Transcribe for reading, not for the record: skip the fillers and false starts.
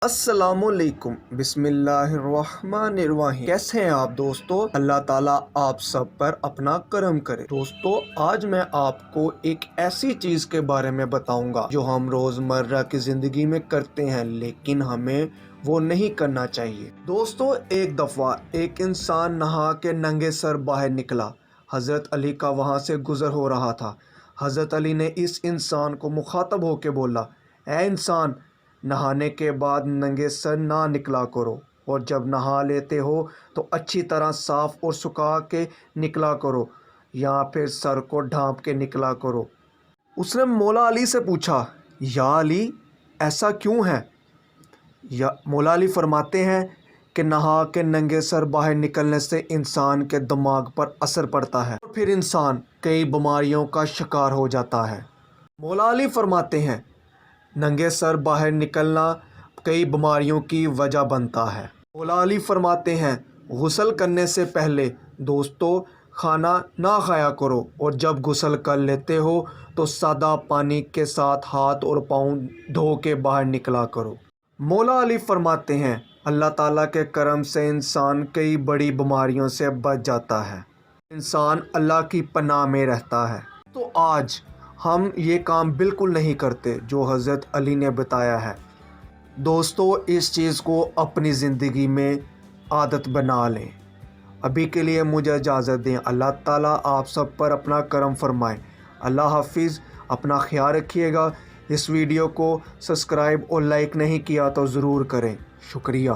السلام علیکم، بسم اللہ الرحمن الرحیم۔ کیسے ہیں آپ دوستو؟ اللہ تعالیٰ آپ سب پر اپنا کرم کرے۔ دوستو، آج میں آپ کو ایک ایسی چیز کے بارے میں بتاؤں گا جو ہم روزمرہ کی زندگی میں کرتے ہیں لیکن ہمیں وہ نہیں کرنا چاہیے۔ دوستو، ایک دفعہ ایک انسان نہا کے ننگے سر باہر نکلا۔ حضرت علی کا وہاں سے گزر ہو رہا تھا۔ حضرت علی نے اس انسان کو مخاطب ہو کے بولا، اے انسان، نہانے کے بعد ننگے سر نہ نکلا کرو، اور جب نہا لیتے ہو تو اچھی طرح صاف اور سکھا کے نکلا کرو، یا پھر سر کو ڈھانپ کے نکلا کرو۔ اس نے مولا علی سے پوچھا، یا علی، ایسا کیوں ہے؟ مولا علی فرماتے ہیں کہ نہا کے ننگے سر باہر نکلنے سے انسان کے دماغ پر اثر پڑتا ہے اور پھر انسان کئی بیماریوں کا شکار ہو جاتا ہے۔ مولا علی فرماتے ہیں ننگے سر باہر نکلنا کئی بیماریوں کی وجہ بنتا ہے۔ مولا علی فرماتے ہیں غسل کرنے سے پہلے دوستو کھانا نہ کھایا کرو، اور جب غسل کر لیتے ہو تو سادہ پانی کے ساتھ ہاتھ اور پاؤں دھو کے باہر نکلا کرو۔ مولا علی فرماتے ہیں اللہ تعالیٰ کے کرم سے انسان کئی بڑی بیماریوں سے بچ جاتا ہے، انسان اللہ کی پناہ میں رہتا ہے۔ تو آج ہم یہ کام بالکل نہیں کرتے جو حضرت علی نے بتایا ہے۔ دوستو، اس چیز کو اپنی زندگی میں عادت بنا لیں۔ ابھی کے لیے مجھے اجازت دیں۔ اللہ تعالیٰ آپ سب پر اپنا کرم فرمائے۔ اللہ حافظ، اپنا خیال رکھیے گا۔ اس ویڈیو کو سبسکرائب اور لائک نہیں کیا تو ضرور کریں۔ شکریہ۔